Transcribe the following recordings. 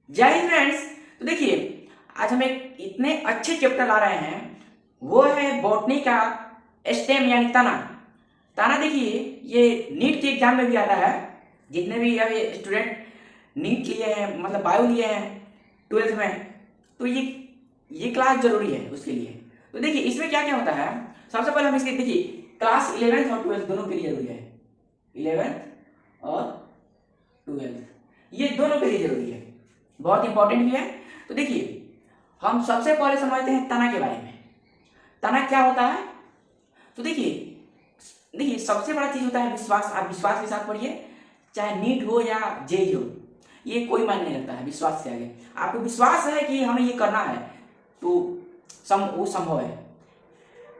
जय हिंद फ्रेंड्स। तो देखिए, आज हम एक इतने अच्छे चैप्टर ला रहे हैं, वो है बॉटनी का स्टेम यानी तना। तना देखिए, ये नीट के एग्जाम में भी आता है। जितने भी अभी स्टूडेंट नीट लिए हैं, मतलब बायो लिए हैं 12th में, तो ये क्लास जरूरी है उसके लिए। तो देखिए इसमें क्या क्या होता है। सबसे पहले हम इसके देखिए, क्लास 11th और 12th दोनों के लिए जरूरी है। 11th और 12th ये दोनों के लिए जरूरी है, बहुत इंपॉर्टेंट भी है। तो देखिए, हम सबसे पहले समझते हैं तना के बारे में। तना क्या होता है? तो देखिए देखिए सबसे बड़ा चीज होता है विश्वास। आप विश्वास के साथ पढ़िए, चाहे नीट हो या जेई हो, ये कोई मायने नहीं रखता है। विश्वास से आगे आपको विश्वास है कि हमें ये करना है, तो वो संभव है।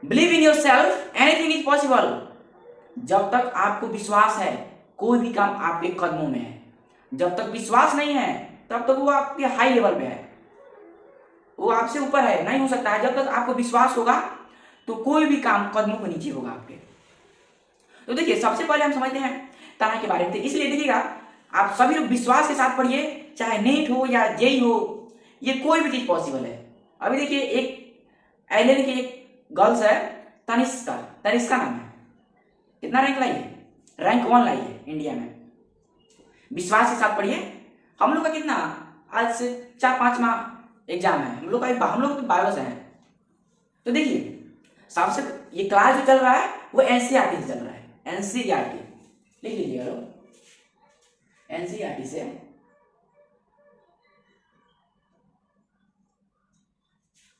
Believe in your self, anything is possible. जब तक आपको विश्वास है, कोई भी काम आपके कदमों में है। जब तक विश्वास नहीं है, तब तक वो आपके हाई लेवल पे है, वो आपसे ऊपर है, नहीं हो सकता है। जब तक आपको विश्वास होगा, तो कोई भी काम कदमों के नीचे होगा आपके। तो देखिए, सबसे पहले हम समझते हैं तना के बारे में। इसलिए देखिएगा, आप सभी लोग विश्वास के साथ पढ़िए, चाहे नीट हो या जेई हो, ये कोई भी चीज पॉसिबल है। अभी देखिए, एक आइलैंड की एक गर्ल्स है, तनिष्का। तनिष्का नाम है। कितना रैंक लाई है? रैंक 1 लाई है इंडिया में। विश्वास के साथ पढ़िए। हम लोग का कितना, आज से 4-5 माह एग्जाम है हम लोग तो बायो से है। तो देखिए, सबसे ये क्लास जो चल रहा है वो एनसीईआरटी से चल रहा है। एनसीईआरटी लिख लीजिएगा लोग, एनसीईआरटी से।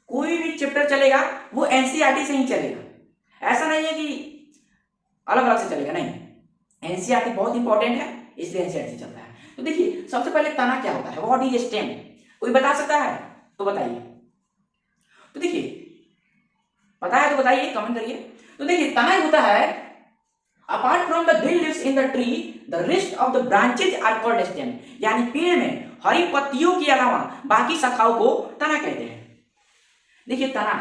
कोई भी चैप्टर चलेगा वो एनसीईआरटी से ही चलेगा। ऐसा नहीं है कि अलग अलग से चलेगा, नहीं। एनसीईआरटी बहुत इंपॉर्टेंट है, इसलिए एनसीईआरटी से चलता है। तो देखिए, सबसे पहले तना क्या होता है, व्हाट इज स्टेम? कोई बता सकता है तो बताइए। तो देखिए, पता है तो बताइए, कमेंट करिए। तो देखिए, तना होता है, apart from the green leaves in the tree, the rest of the branches are called stem. यानी पेड़ में हरी पत्तियों के अलावा बाकी शाखाओं को तना कहते हैं। देखिए, तना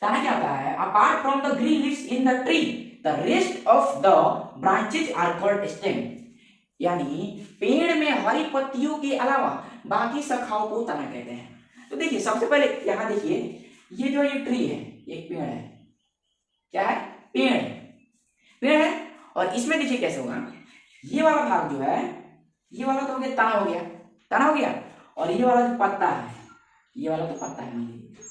तना क्या होता है, apart from the green leaves in the tree, the rest of the branches are called stem. यानी पेड़ में हरी पत्तियों के अलावा बाकी शाखाओं को तना कहते हैं। तो देखिए, सबसे पहले यहां देखिए, ये जो ये ट्री है, एक पेड़ है। क्या है? पेड़ है। पेड़ है, और इसमें देखिए कैसे होगा। ये वाला भाग जो है, ये वाला तो हो गया तना, हो गया तना हो गया। और ये वाला जो पत्ता है, ये वाला तो पत्ता है,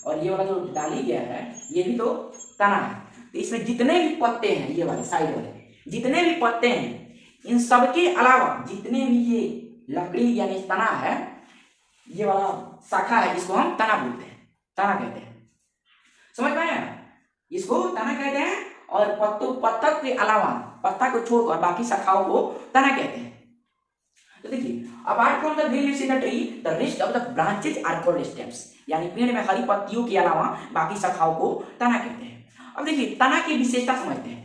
और ये वाला जो डाली गया है, ये भी तो तना है। तो इसमें जितने भी पत्ते हैं, ये वाले साइड वाले जितने भी पत्ते हैं, इन सबके अलावा जितने भी ये लकड़ी यानी तना है, ये वाला शाखा है, इसको हम तना बोलते हैं, तना कहते हैं। समझ में आया? इसको तना कहते हैं। और पत्ता के अलावा, पत्ता को छोड़कर बाकी शाखाओं को तना कहते हैं। तो देखिए, apart from the green leaves in the tree, the rest of the branches are called stems. यानी पेड़ में हरी पत्तियों के अलावा बाकी शाखाओं को तना कहते हैं। अब देखिए, तना की विशेषता समझते हैं।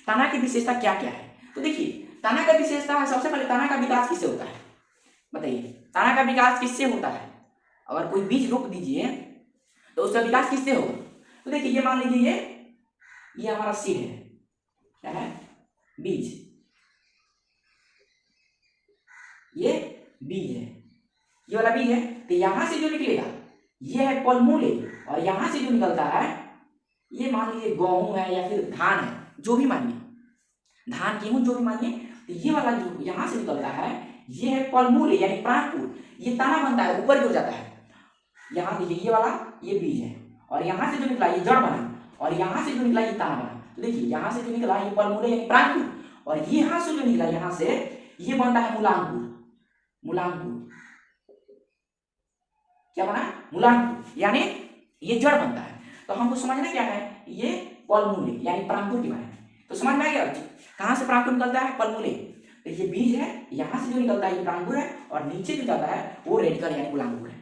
तना की विशेषता क्या क्या है? तो देखिए, तना का विशेषता है, सबसे पहले तना का विकास किससे होता है बताइए। तना का विकास किससे होता है? अगर कोई बीज रोप दीजिए तो उसका विकास किससे होगा? तो देखिए, ये मान लीजिए, ये हमारा सीड है, क्या है? बीज। ये बीज है, ये वाला बीज है। तो यहां से जो निकलेगा ये है पलमूले, और यहां से जो निकलता है, ये मान लीजिए गेहूं है या फिर धान है, जो भी मानिए, धान गेहूं जो भी मानिए। तो ये वाला जो यहां से निकलता है, ये है पलमूले यानी प्राणपुर। ये तना बनता है, ऊपर गिर जाता है। यहाँ देखिए, ये वाला ये बीज है, और यहाँ से जो निकला ये जड़ बना, और यहाँ से जो निकला ये तना बना। तो देखिए, यहाँ से जो निकला ये पलमूले यानी प्राणपुर, और यहाँ से जो निकला यहाँ से, ये बनता है मूलांकुर। मूलांकुर क्या बना? मूलांकुर, यानी ये जड़ बनता है। तो हमको समझना क्या है, ये पलमूले यानी प्राणपुर के बारे में। तो समझ में आ गया कहाँ से प्राणपुर निकलता है? पलमूले। तो ये बीज है, यहाँ से जो निकलता है ये प्राणपुर है, और नीचे जो जाता है वो रेडिकल यानी मूलांकुर है।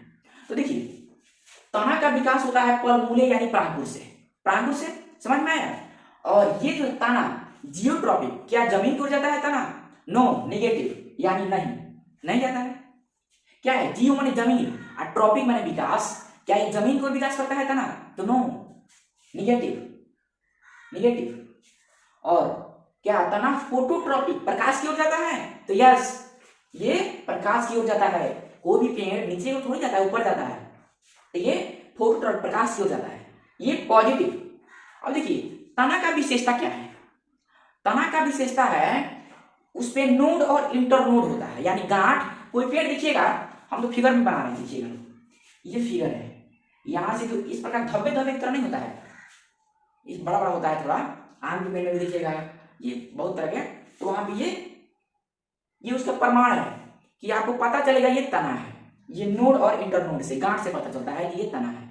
तो देखिए, तना का विकास होता है पलमूले यानी प्राणपुर से। प्राणपुर से समझ में आया? और ये जो तना जियोट्रॉपिक, क्या जमीन की ओर जाता है तना? नो, नेगेटिव यानी नहीं जाता है। क्या है? जियो माने जमीन, और ट्रॉपिक माने विकास। क्या ये जमीन को विकास करता है तना? तो नो, नेगेटिव। और क्या तना फोटोट्रॉपिक, प्रकाश की ओर जाता है? तो यस, ये प्रकाश की ओर जाता है। कोई भी पेड़ नीचे को थोड़ी जाता है, ऊपर जाता है, तो ये फोटो प्रकाश से हो जाता है, ये पॉजिटिव। अब देखिए तना का विशेषता क्या है, तना का विशेषता है उस पे नोड और इंटर नोड होता है, यानी गांठ। कोई पेड़ देखिएगा, हम तो फिगर में बना रहे हैं, देखिएगा ये फिगर है, यहाँ से तो इस प्रकार धब्बे धब्बे की तरह नहीं होता है, इस बड़ा बड़ा होता है थोड़ा। आम के पेड़ में भी देखिएगा ये बहुत तरह के, तो वहां पे ये उसका प्रमाण है कि आपको पता चलेगा ये तना है, ये नोड और इंटर नोड से, गांठ से पता चलता है कि ये तना है।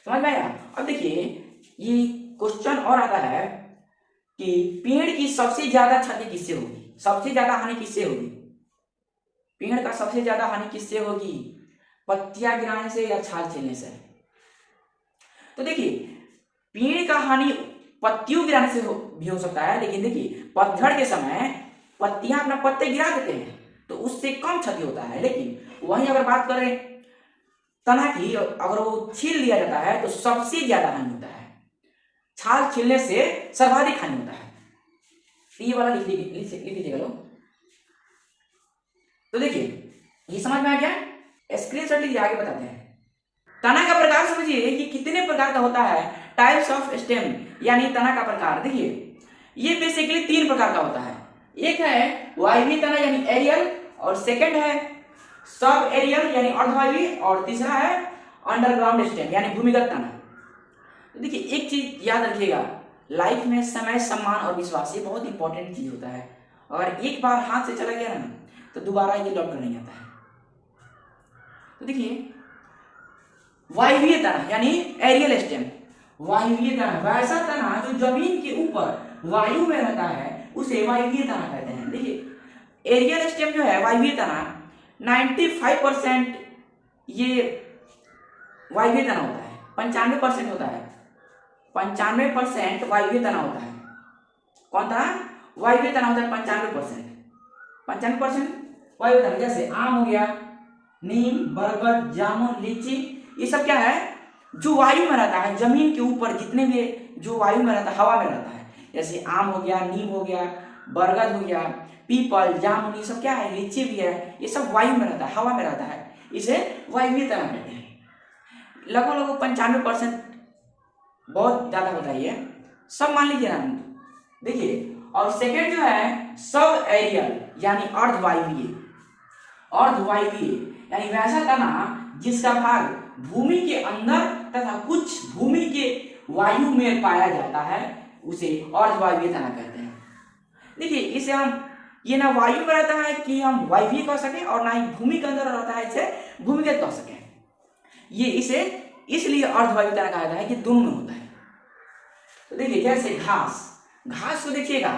समझ में आया? अब देखिए ये क्वेश्चन और आता है कि पेड़ की सबसे ज्यादा क्षति किससे होगी, सबसे ज्यादा हानि किससे होगी, पेड़ का सबसे ज्यादा हानि किससे होगी, पत्तियां गिराने से या छाल छीलने से। तो देखिए पेड़ का हानि पत्तियों गिराने से भी हो सकता है, लेकिन देखिए पतझड़ के समय पत्तियां अपना पत्ते गिरा देते हैं तो उससे कम क्षति होता है। लेकिन वहीं अगर बात करें तना की, अगर वो छील लिया जाता है तो सबसे ज्यादा हानि होता है, छाल छीलने से सर्वाधिक हानि होता है। ये वाला लिख लीजिएगा लोग। तो देखिए ये समझ में आ गया, स्क्रीनशॉट लीजिए, आगे बताते हैं। तना का प्रकार समझिए कि कितने प्रकार का होता है, टाइप्स ऑफ स्टेम, यानी तना का प्रकार। देखिए ये बेसिकली 3 प्रकार का होता है, एक है वायवीय तना यानी एरियल, और सेकंड है सब एरियल यानी अर्धवायवीय, और तीसरा है अंडरग्राउंड स्टेम यानी भूमिगत तना। तो देखिए एक चीज याद रखिएगा, लाइफ में समय, सम्मान और विश्वास ये बहुत इंपॉर्टेंट चीज होता है। अगर एक बार हाथ से चला गया ना तो दोबारा ये लौट कर नहीं आता है। तो देखिए वायवीय तना यानी एरियल स्टेम, वायवीय तना वैसा तना जो जमीन के ऊपर वायु में रहता है उसे वायवीय तना कहते हैं। देखिए एरियल स्टेम जो है वायवीय तना 95% ये वायवीय तना होता है, 95% होता है, 95% वायवीय तना होता है। कौन तना? वायवीय तना होता है 95%, 95% वायवीय तना। जैसे आम हो गया, नीम, बरगद, जामुन, लीची, ये सब क्या है जो वायु में रहता है, जमीन के ऊपर जितने भी जो वायु में रहता है, हवा में रहता है। जैसे आम हो गया, नीम हो गया, बरगद हो गया, पीपल, जामुन, ये सब क्या है, लीची भी है, ये सब वायु में रहता है, हवा में रहता है, इसे वायवीय तना कहते हैं। लगभग 95% बहुत ज्यादा होता है ये सब, मान लीजिए ना। देखिए और सेकेंड जो है सब एरियल यानी अर्धवायवीय, अर्धवायवीय यानी वैसा तना जिसका भाग भूमि के अंदर तथा कुछ भूमि के वायु में पाया जाता है, उसे अर्धवायवीय तना कहते हैं। देखिए इसे हम ये ना वायु में रहता है कि हम वायवीय कह सकें, और ना ही भूमि के अंदर रहता है इसे भूमिगत कह सकें। ये इसे इसलिए अर्धवायवीय तना कहा जाता है कि दोनों में होता है। तो देखिए जैसे घास, घास को देखिएगा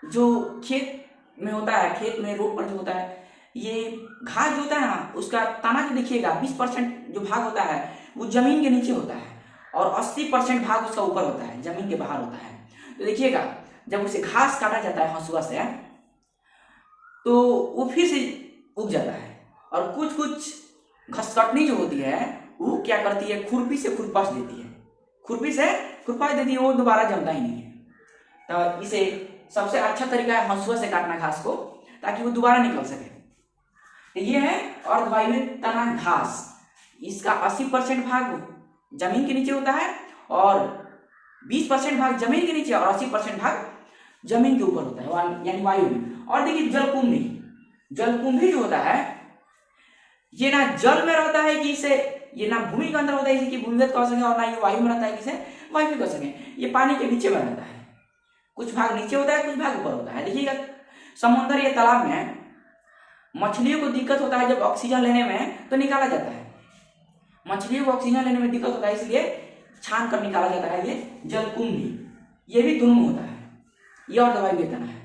जो खेत में होता है, खेत में रोड पर जो होता है, ये घास जो होता है ना उसका तना जो देखिएगा 20% जो भाग होता है वो जमीन के नीचे होता है, और 80% भाग उसका ऊपर होता है, जमीन के बाहर होता है। तो देखिएगा जब उसे घास काटा जाता है हंसुआ से तो वो फिर से उग जाता है, और कुछ कुछ घसकटनी जो होती है वो क्या करती है, खुरपी से खुरपाश देती है, खुरपी से खुरपाश देती है, वो दोबारा जमता ही नहीं है। तो इसे सबसे अच्छा तरीका है हंसुआ से काटना घास को, ताकि वो दोबारा निकल सके। तो ये है अर्धवायवीय तना घास, इसका 80% भाग जमीन के नीचे होता है, और 20% भाग जमीन के नीचे, और 80% भाग जमीन के ऊपर होता है यानी वायु में। और देखिए जलकुंभी, जलकुंभी जो होता है ये ना जल में रहता है कि इसे, ये ना भूमि के अंदर होता है इसे कि भूमिगत कह सके, और ना ये वायु में रहता है कि इसे वायु कह सके। ये पानी के नीचे में रहता है, कुछ भाग नीचे होता है, कुछ भाग ऊपर होता है। देखिएगा समुद्र या तालाब में मछलियों को दिक्कत होता है जब ऑक्सीजन लेने में, तो निकाला जाता है, मछलियों को ऑक्सीजन लेने में दिक्कत होता है इसलिए छान कर निकाला जाता है ये जलकुंभी। ये भी दोनों होता है, ये अर्धवायवीय तना है।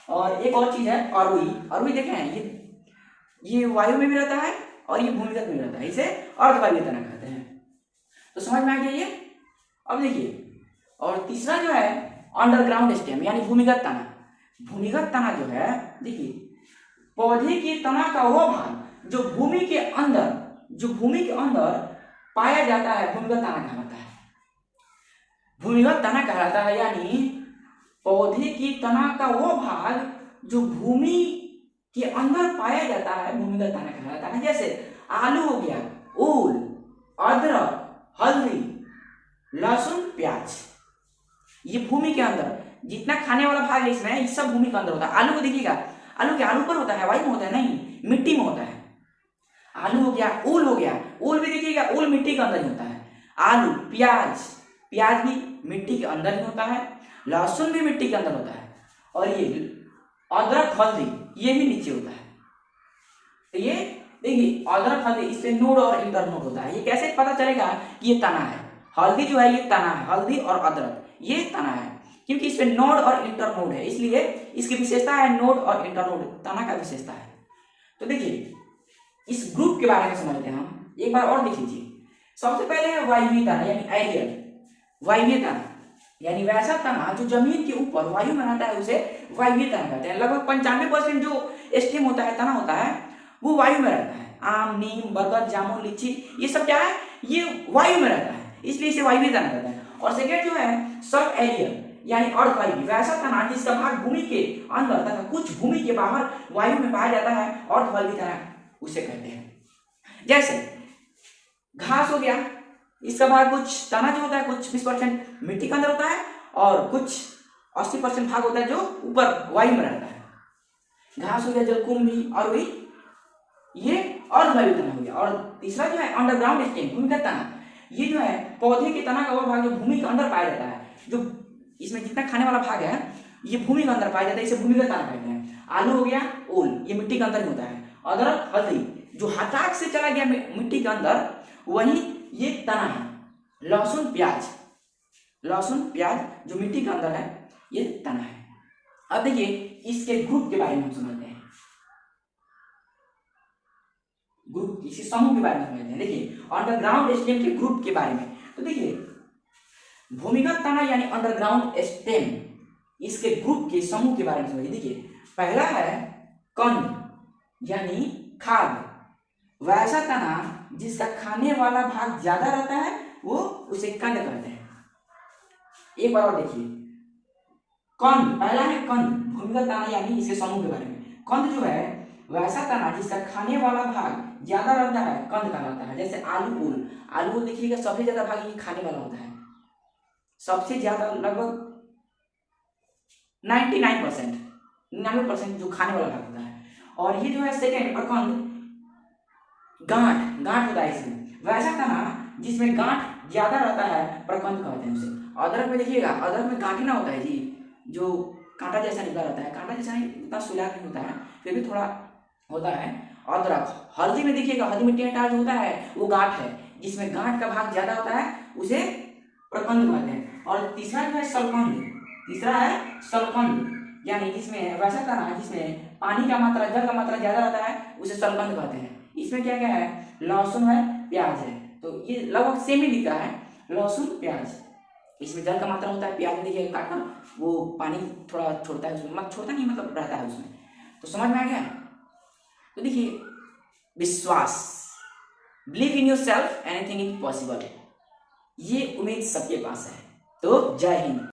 और एक और चीज है अरुई, अरुई देखे हैं, ये वायु में भी रहता है और ये भूमिगत में रहता है, इसे अर्धवायवीय तना कहते हैं। तो समझ में आ गया ये। अब देखिए और तीसरा जो है अंडरग्राउंड स्टेम यानी भूमिगत तना। भूमिगत तना जो है, देखिए पौधे के तना का वो भाग जो भूमि के अंदर पाया जाता है, भूमिगत तना कहलाता है। भूमिगत तना कहलाता है यानी पौधे की तना का वो भाग जो भूमि के अंदर पाया जाता है भूमिगत तना कहलाता है। जैसे आलू हो गया, ओल, अदरक, हल्दी, लहसुन, प्याज, ये भूमि के अंदर जितना खाने वाला भाग है इसमें, ये सब भूमि के अंदर होता है। आलू को देखिएगा, आलू के आलू पर होता है, वायु में होता है, नहीं मिट्टी में होता है। आलू हो गया, ओल हो गया, ओल भी देखिएगा, ओल मिट्टी के अंदर ही होता है। आलू, प्याज, प्याज भी मिट्टी के अंदर ही होता है। लहसुन भी मिट्टी के अंदर होता है। और ये अदरक, हल्दी, ये भी नीचे होता है। तो ये देखिए अदरक, हल्दी, इससे नोड और इंटरनोड होता है। ये कैसे पता चलेगा कि ये तना है? हल्दी जो है ये तना है, हल्दी और अदरक ये तना है, क्योंकि इसमें नोड और इंटरनोड है, इसलिए इसकी विशेषता है नोड और इंटरनोड, तना का विशेषता है। तो देखिए इस ग्रुप के बारे में समझते हैं हम, एक बार और देख लीजिए। सबसे पहले है वायवीय तना यानी एरियल। वायवीय तना यानी वैसा तना जो जमीन के ऊपर वायु में रहता है उसे वायवीय तना कहते हैं। लगभग 95% जो स्टेम होता है, तना होता है, वो वायु में रहता है। आम, नीम, बरगद, जामुन, लीची, ये सब क्या है? ये वायु में रहता है, इसलिए इसे वायवीय तना कहते हैं। और सेकेंड जो है सब एरियल यानी अर्धवायवीय, वैसा तना जिसका भाग भूमि के अंदर तथा कुछ भूमि के बाहर वायु में पाया जाता है, अर्धवायवीय तना उसे कहते हैं। जैसे घास हो गया, इसका भाग कुछ तना जो होता है कुछ 20% मिट्टी के अंदर होता है और कुछ 80% भाग होता है जो ऊपर वायु में रहता है। घास हो गया, जलकुंभी, और वही ये अर्धवायवीय तना हो गया। और तीसरा जो है अंडरग्राउंड स्टेम, भूमिगत तना, ये जो है पौधे के तना का वो भाग जो भूमि के अंदर पाया जाता है, जो इसमें जितना खाने वाला भाग है ये भूमि के अंदर पाया जाता है, इसे भूमिगत तना कहते हैं। आलू हो गया, ओल, ये मिट्टी के अंदर ही होता है। अदरक, हल्दी जो हटाक से चला गया मिट्टी के अंदर, वही ये तना है। लहसुन, प्याज, लहसुन, प्याज जो मिट्टी के अंदर है ये तना है। अब देखिए इसके ग्रुप के बारे में हम समझते हैं, ग्रुप, इसी समूह के बारे में समझते हैं। देखिए अंडरग्राउंड स्टेम के ग्रुप के बारे में, तो देखिए भूमिगत तना यानी अंडरग्राउंड स्टेम, इसके ग्रुप के समूह के बारे में समझिए। देखिए पहला है कंद यानी खाद, वैसा तना जिसका खाने वाला भाग ज्यादा रहता है वो उसे कंद कहते हैं। एक बार और देखिए, कंद, पहला है कंद, भूमिगत तना यानी इसके समूह के बारे में। कंद जो है वैसा तना जिसका खाने वाला भाग ज्यादा रहता है, कंद कहलाता है। जैसे आलू, ओल, आलू देखिएगा सबसे ज्यादा भाग ये खाने वाला होता है, सबसे ज्यादा लगभग 99% जो खाने वाला भाग होता है। और ये जो है सेकेंड प्रकंद, गांठ होता है इसमें, वैसा तना जिसमें गांठ ज्यादा रहता है प्रकंद कहते हैं उसे। अदरक में देखिएगा, अदरक में गांठ ना होता है जी, जो कांटा जैसा निकला रहता है, कांटा जैसा नहीं, उतना सुलाक नहीं होता है, फिर भी थोड़ा होता है अदरक। हल्दी में देखिएगा, हल्दी में टेंटा जो होता है वो गांठ है, जिसमें गांठ का भाग ज्यादा होता है उसे प्रकंद कहते हैं। और तीसरा जो है सलकंद, तीसरा है सलकंद यानी जिसमें वैसा तना जिसमें पानी का मात्रा, जल का मात्रा ज्यादा रहता है उसे सलकंद कहते हैं। इसमें क्या क्या है? लहसुन है, प्याज है, तो ये लगभग सेम ही दिखता है, लहसुन, प्याज, इसमें जल का मात्रा होता है, प्याज में देखिए काटना वो पानी थोड़ा छोड़ता है उसमें, छोड़ता नहीं मतलब रहता है उसमें। तो समझ में आ गया? तो देखिए विश्वास, believe in yourself, anything is possible, ये उम्मीद सबके पास है। तो जय हिंद।